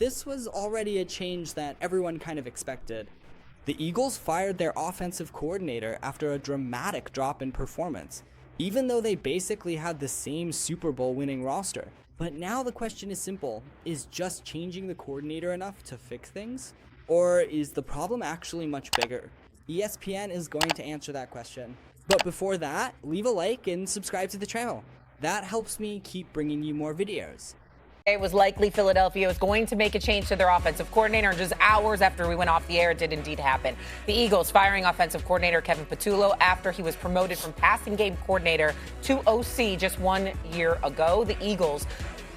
this was already a change that everyone kind of expected. The Eagles fired their offensive coordinator after a dramatic drop in performance, even though they basically had the same Super Bowl winning roster. But now the question is simple: is just changing the coordinator enough to fix things? Or is the problem actually much bigger? ESPN is going to answer that question. But before that, leave a like and subscribe to the channel. That helps me keep bringing you more videos. It was likely Philadelphia was going to make a change to their offensive coordinator, and just hours after we went off the air, it did indeed happen. The Eagles firing offensive coordinator Kevin Patullo after he was promoted from passing game coordinator to OC just 1 year ago. The Eagles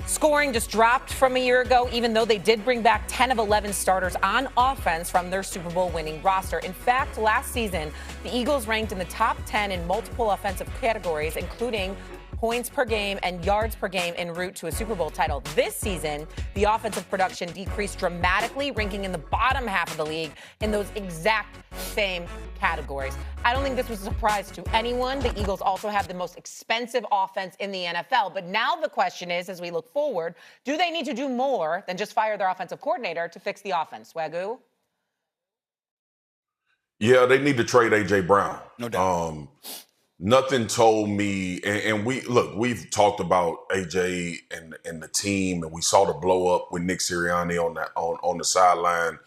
scoring just dropped from a year ago, even though they did bring back 10 of 11 starters on offense from their Super Bowl winning roster. In fact, last season, the Eagles ranked in the top 10 in multiple offensive categories, including points per game and yards per game en route to a Super Bowl title. This season, the offensive production decreased dramatically, ranking in the bottom half of the league in those exact same categories. I don't think this was a surprise to anyone. The Eagles also have the most expensive offense in the NFL. But now the question is, as we look forward, do they need to do more than just fire their offensive coordinator to fix the offense? Swagu? Yeah, they need to trade A.J. Brown. No doubt. Nothing told me, and we've talked about AJ and the team, and we saw the blow up with Nick Sirianni on the sideline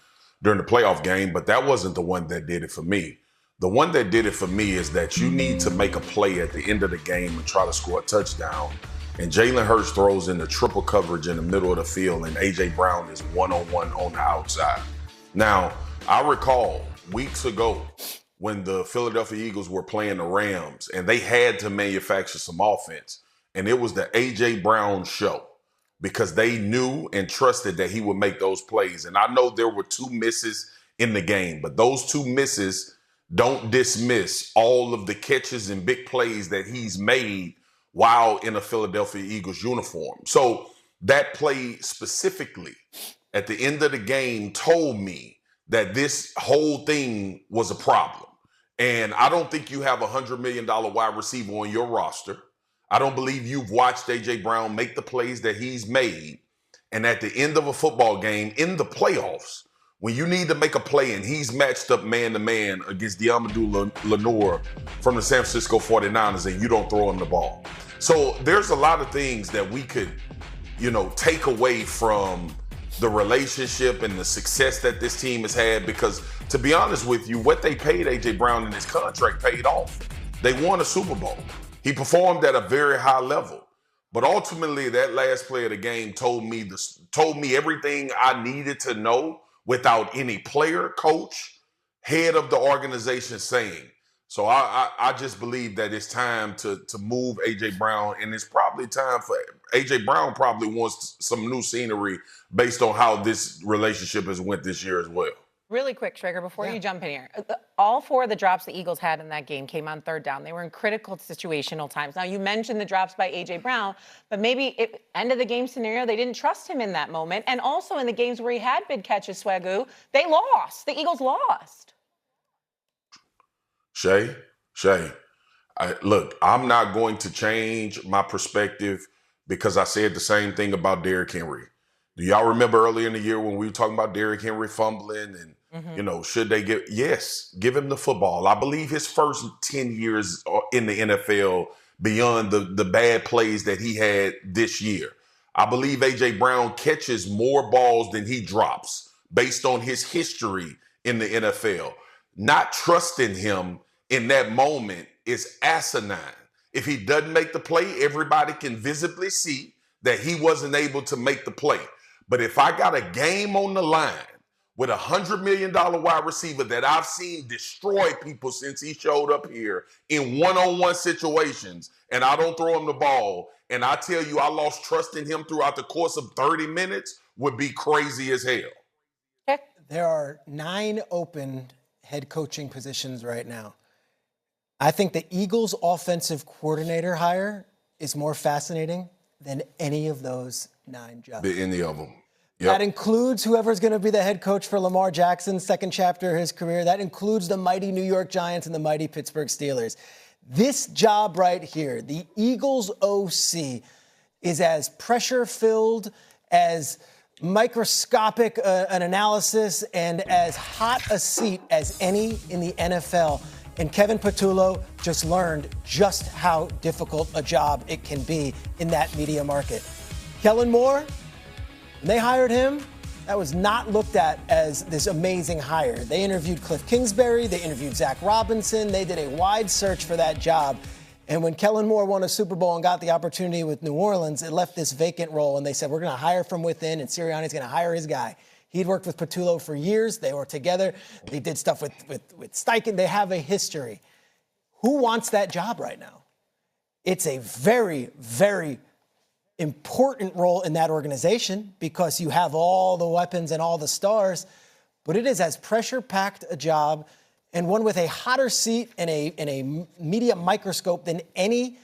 during the playoff game, but that wasn't the one that did it for me. The one that did it for me is that you need to make a play at the end of the game and try to score a touchdown. And Jalen Hurts throws in the triple coverage in the middle of the field, and A.J. Brown is one-on-one on the outside. Now, I recall weeks ago when the Philadelphia Eagles were playing the Rams, and they had to manufacture some offense. And it was the A.J. Brown show because they knew and trusted that he would make those plays. And I know there were 2 misses in the game, but those 2 misses don't dismiss all of the catches and big plays that he's made while in a Philadelphia Eagles uniform. So that play specifically at the end of the game told me that this whole thing was a problem. And I don't think you have a $100 million wide receiver on your roster. I don't believe you've watched A.J. Brown make the plays that he's made. And at the end of a football game in the playoffs, when you need to make a play and he's matched up man-to-man against Diamadou Lenoir from the San Francisco 49ers and you don't throw him the ball. So there's a lot of things that we could, take away from the relationship and the success that this team has had, because to be honest with you, what they paid A.J. Brown in his contract paid off. They won a Super Bowl. He performed at a very high level. But ultimately, that last play of the game told me everything I needed to know without any player, coach, head of the organization saying. So I just believe that it's time to move A.J. Brown, and it's probably time for A.J. Brown probably wants some new scenery based on how this relationship has went this year as well. Really quick, Trigger, before you jump in here. All 4 of the drops the Eagles had in that game came on third down. They were in critical situational times. Now, you mentioned the drops by A.J. Brown, but maybe end of the game scenario, they didn't trust him in that moment. And also in the games where he had big catches, Swagu, they lost. The Eagles lost. Shay, look, I'm not going to change my perspective because I said the same thing about Derrick Henry. Do y'all remember earlier in the year when we were talking about Derrick Henry fumbling and, should they give him the football? I believe his first 10 years in the NFL, beyond the bad plays that he had this year, I believe A.J. Brown catches more balls than he drops based on his history in the NFL. Not trusting him in that moment is asinine. If he doesn't make the play, everybody can visibly see that he wasn't able to make the play. But if I got a game on the line with a $100 million wide receiver that I've seen destroy people since he showed up here in one-on-one situations, and I don't throw him the ball, and I tell you I lost trust in him throughout the course of 30 minutes, would be crazy as hell. There are 9 open head coaching positions right now. I think the Eagles' offensive coordinator hire is more fascinating than any of those 9 jobs. Any of them. Yep. That includes whoever's going to be the head coach for Lamar Jackson's second chapter of his career. That includes the mighty New York Giants and the mighty Pittsburgh Steelers. This job right here, the Eagles OC, is as pressure-filled, as microscopic an analysis and as hot a seat as any in the NFL. And Kevin Patullo just learned just how difficult a job it can be in that media market. Kellen Moore, when they hired him, that was not looked at as this amazing hire. They interviewed Cliff Kingsbury. They interviewed Zach Robinson. They did a wide search for that job. And when Kellen Moore won a Super Bowl and got the opportunity with New Orleans, it left this vacant role. And they said, we're going to hire from within, and Sirianni's going to hire his guy. He'd worked with Patullo for years. They were together. They did stuff with Steichen. They have a history. Who wants that job right now? It's a very, very important role in that organization because you have all the weapons and all the stars. But it is as pressure-packed a job and one with a hotter seat and a media microscope than any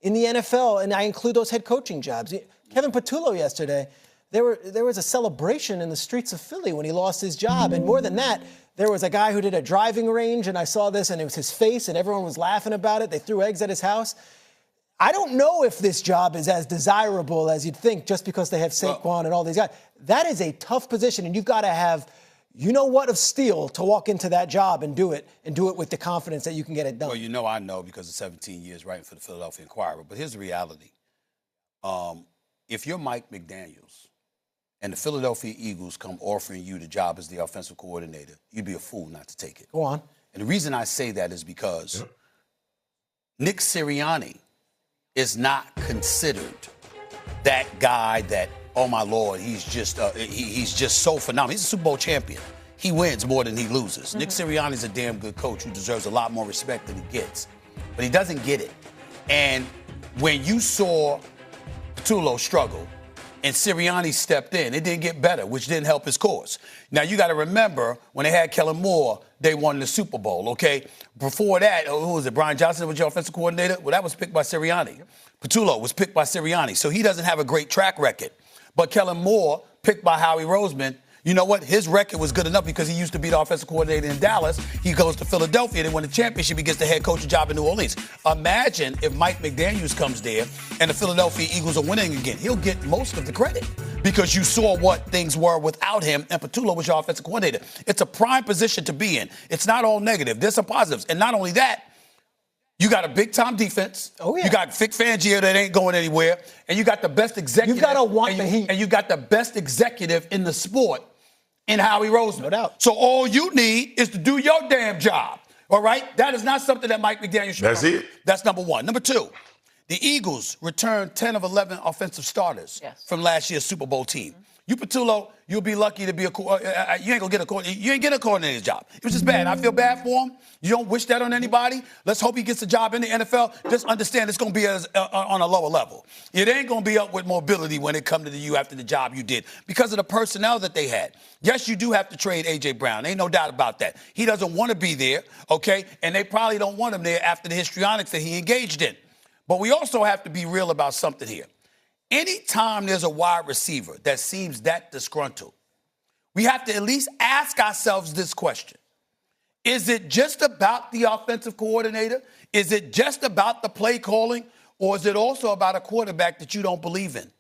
in the NFL, and I include those head coaching jobs. Kevin Patullo yesterday, there was a celebration in the streets of Philly when he lost his job, and more than that, there was a guy who did a driving range, and I saw this, and it was his face, and everyone was laughing about it. They threw eggs at his house. I don't know if this job is as desirable as you'd think just because they have Saquon and all these guys. That is a tough position, and you've got to have of steel to walk into that job and do it with the confidence that you can get it done. Well, I know because of 17 years writing for the Philadelphia Inquirer. But here's the reality. If you're Mike McDaniels and the Philadelphia Eagles come offering you the job as the offensive coordinator, you'd be a fool not to take it. Go on. And the reason I say that is because Nick Sirianni is not considered that guy that, oh my Lord, he's just so phenomenal. He's a Super Bowl champion. He wins more than he loses. Nick Sirianni's a damn good coach who deserves a lot more respect than he gets. But he doesn't get it. And when you saw Patullo struggle and Sirianni stepped in, it didn't get better, which didn't help his cause. Now, you got to remember, when they had Kellen Moore, they won the Super Bowl, okay? Before that, who was it, Brian Johnson was your offensive coordinator? Well, that was picked by Sirianni. Patullo was picked by Sirianni, so he doesn't have a great track record. But Kellen Moore, picked by Howie Roseman, you know what? His record was good enough because he used to be the offensive coordinator in Dallas. He goes to Philadelphia. They win the championship. He gets the head coaching job in New Orleans. Imagine if Mike McDaniels comes there and the Philadelphia Eagles are winning again. He'll get most of the credit because you saw what things were without him, and Patullo was your offensive coordinator. It's a prime position to be in. It's not all negative. There's some positives. And not only that, you got a big-time defense. Oh, yeah. You got Vic Fangio that ain't going anywhere. And you got the best executive. You got to want the heat. And you got the best executive in the sport in Howie Roseman. No doubt. So all you need is to do your damn job. All right? That is not something that Mike McDaniel should That's it. That's number one. Number two, the Eagles returned 10 of 11 offensive starters from last year's Super Bowl team. You, Patullo, you'll be lucky to be you ain't gonna get a coordinator. You ain't get a coordinator's job. It was just bad. I feel bad for him. You don't wish that on anybody. Let's hope he gets a job in the NFL. Just understand it's gonna be on a lower level. It ain't gonna be up with mobility when it comes to you after the job you did because of the personnel that they had. Yes, you do have to trade A.J. Brown. Ain't no doubt about that. He doesn't want to be there, okay? And they probably don't want him there after the histrionics that he engaged in. But we also have to be real about something here. Anytime there's a wide receiver that seems that disgruntled, we have to at least ask ourselves this question. Is it just about the offensive coordinator? Is it just about the play calling? Or is it also about a quarterback that you don't believe in?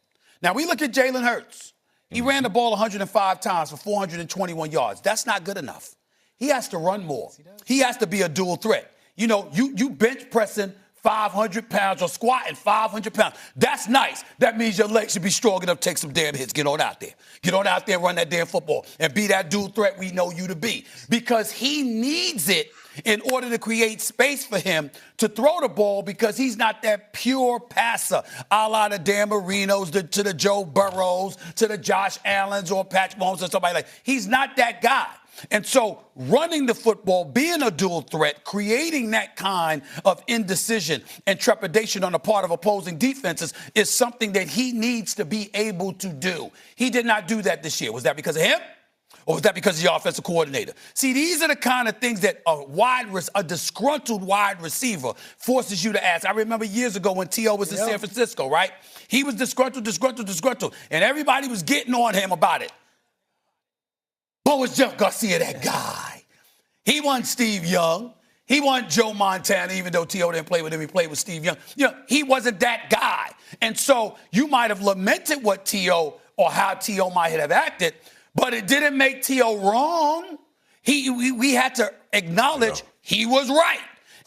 Now, we look at Jalen Hurts. He ran the ball 105 times for 421 yards. That's not good enough. He has to run more. He has to be a dual threat. You know, you bench pressing 500 pounds or squatting 500 pounds. That's nice. That means your legs should be strong enough to take some damn hits. Get on out there. Get on out there and run that damn football and be that dual threat we know you to be. Because he needs it in order to create space for him to throw the ball because he's not that pure passer, a la the Dan Marinos, to the Joe Burrows, to the Josh Allens or Patrick Mahomes or somebody like that. He's not that guy. And so running the football, being a dual threat, creating that kind of indecision and trepidation on the part of opposing defenses is something that he needs to be able to do. He did not do that this year. Was that because of him? Or was that because of your offensive coordinator? See, these are the kind of things that a disgruntled wide receiver forces you to ask. I remember years ago when T.O. was in San Francisco, right? He was disgruntled, and everybody was getting on him about it. But was Jeff Garcia that guy? He wasn't Steve Young. He wasn't Joe Montana, even though T.O. didn't play with him. He played with Steve Young. You know, he wasn't that guy. And so you might have lamented what T.O. or how T.O. might have acted, but it didn't make T.O. wrong. We had to acknowledge he was right.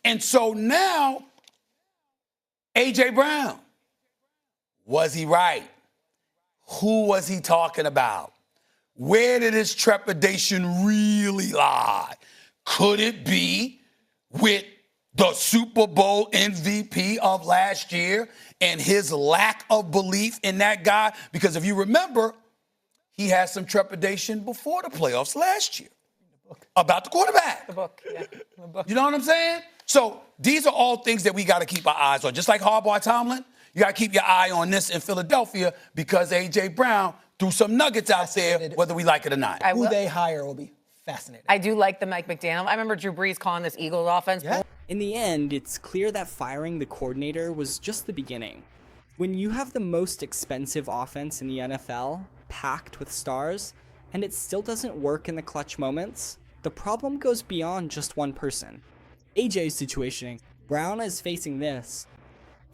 And so now, A.J. Brown, was he right? Who was he talking about? Where did his trepidation really lie? Could it be with the Super Bowl MVP of last year and his lack of belief in that guy? Because if you remember, he had some trepidation before the playoffs last year about the quarterback. The book. You know what I'm saying? So these are all things that we got to keep our eyes on. Just like Harbaugh Tomlin, you got to keep your eye on this in Philadelphia because A.J. Brown threw some nuggets out there, whether we like it or not. Who they hire will be fascinating. I do like the Mike McDaniel. I remember Drew Brees calling this Eagles offense. Yeah. In the end, it's clear that firing the coordinator was just the beginning. When you have the most expensive offense in the NFL, packed with stars, and it still doesn't work in the clutch moments, the problem goes beyond just one person. AJ's situation, Brown is facing this.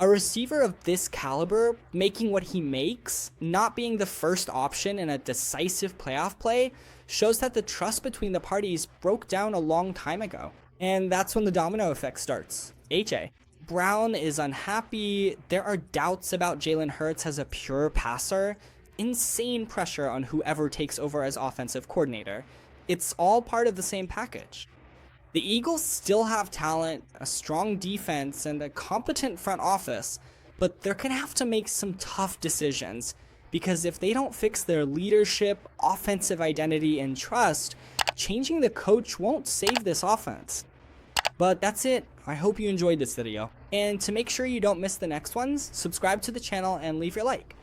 A receiver of this caliber, making what he makes, not being the first option in a decisive playoff play, shows that the trust between the parties broke down a long time ago. And that's when the domino effect starts. AJ. Brown is unhappy, there are doubts about Jalen Hurts as a pure passer, insane pressure on whoever takes over as offensive coordinator. It's all part of the same package. The Eagles still have talent, a strong defense, and a competent front office, but they're going to have to make some tough decisions, because if they don't fix their leadership, offensive identity, and trust, changing the coach won't save this offense. But that's it. I hope you enjoyed this video. And to make sure you don't miss the next ones, subscribe to the channel and leave your like.